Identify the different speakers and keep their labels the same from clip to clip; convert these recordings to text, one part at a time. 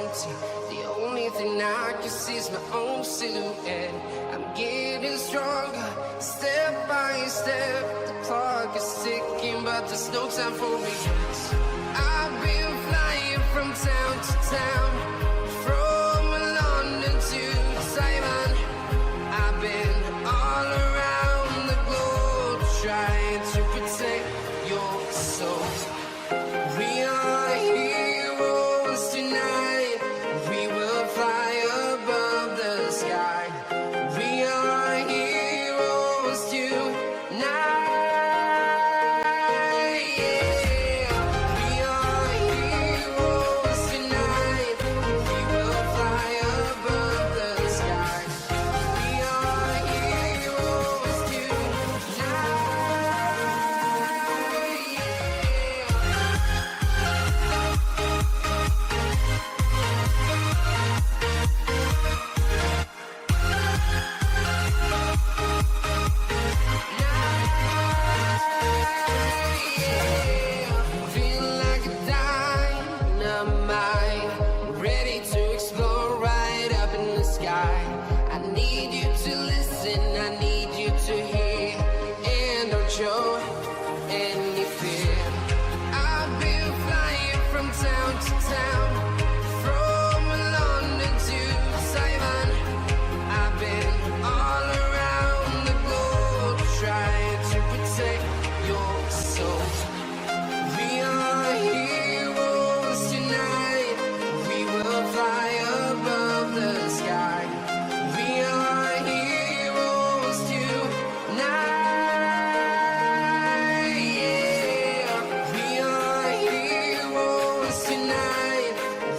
Speaker 1: empty. The only thing I can see is my own silhouette. I'm getting stronger, step by step. The clock is ticking, but there's no time for regrets. I've been flying from town to town, from London to Taiwan. I've been all around the globe trying to protect your soul. We are heroes tonight. We will fly above the sky. We are heroes tonight. Yeah. We are heroes tonight. We will fly above the sky. We are heroes tonight. Yeah. Feel like a dynamite, ready to explore right up in the sky. I need you to listen, I need you to hear, and don't show any fear. I've been flying from town to town, from London to Taiwan. I've been all around the globe trying to protect your soul. We are heroes tonight. We will fly above the sky. We are heroes tonight. Yeah. We are heroes tonight.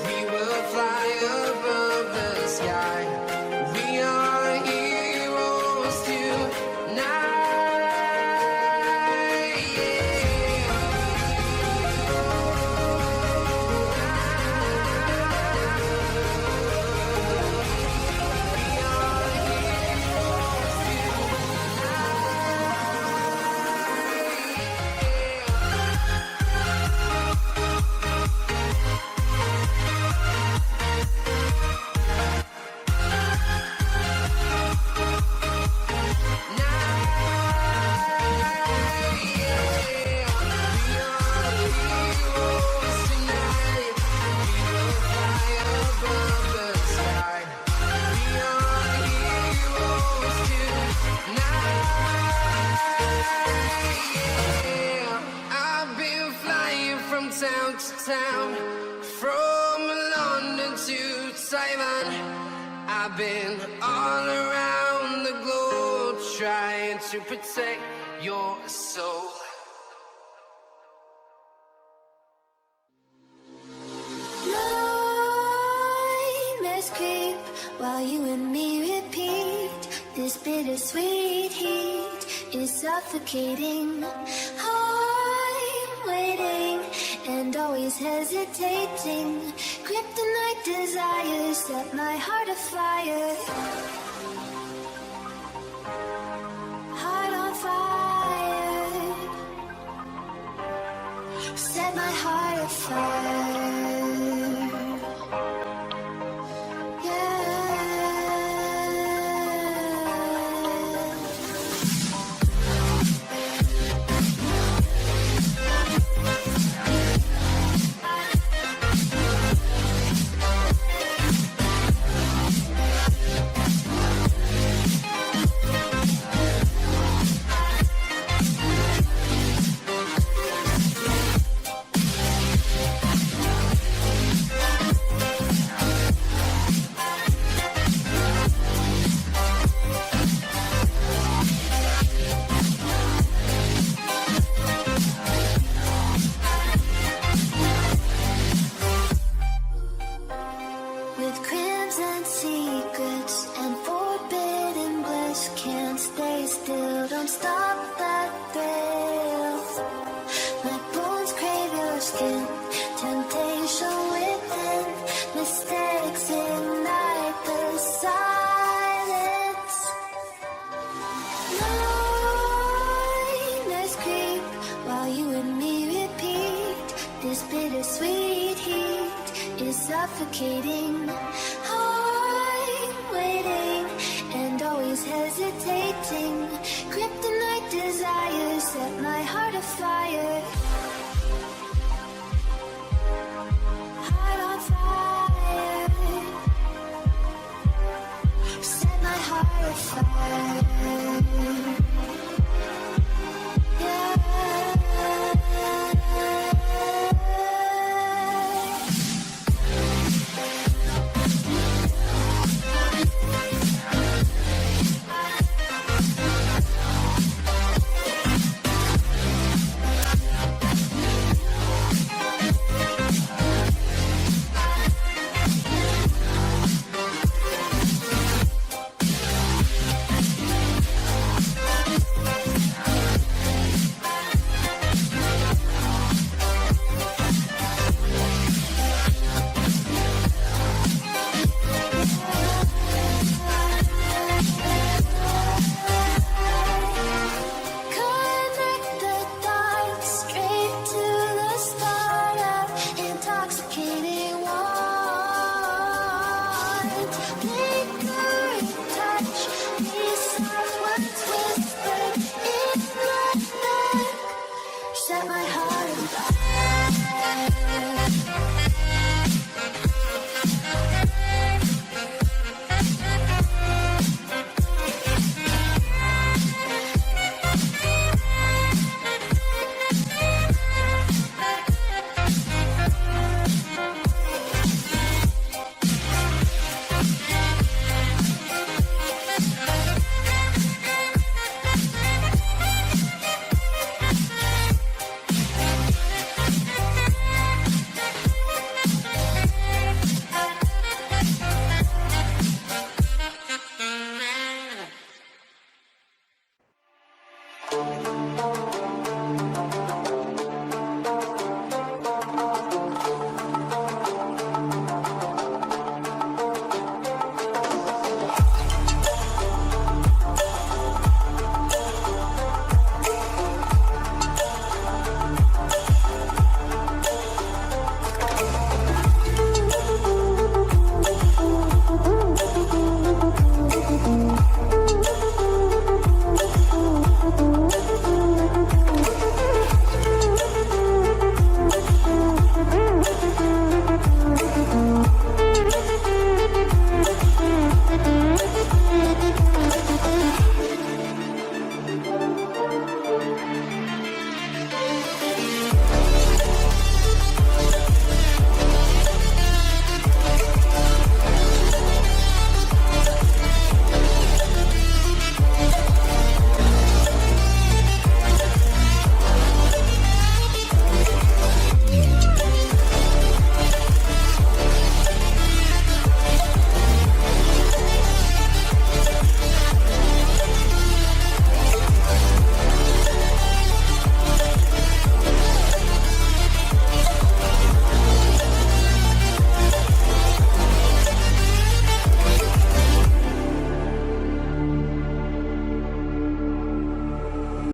Speaker 1: We will fly above the sky. We are heroes tonight. I've been flying from town to town, from London to Taiwan. I've been all around the globe trying to protect your soul.
Speaker 2: Nightmares creep while you and me repeat. This bittersweet heat is suffocating. I'm waiting and always hesitating. Kryptonite desires set my heart afire. Heart on fire. Set my heart afire. With crimson secrets and forbidden bliss, can't stay still, don't stop that thrill. My bones crave your skin, temptation within, mistakes ignite the silence. Nightmares creep while you and me repeat. This bittersweet heat is suffocating. I'm waiting and always hesitating. Kryptonite desires set my heart afire. Heart on fire. Set my heart afire.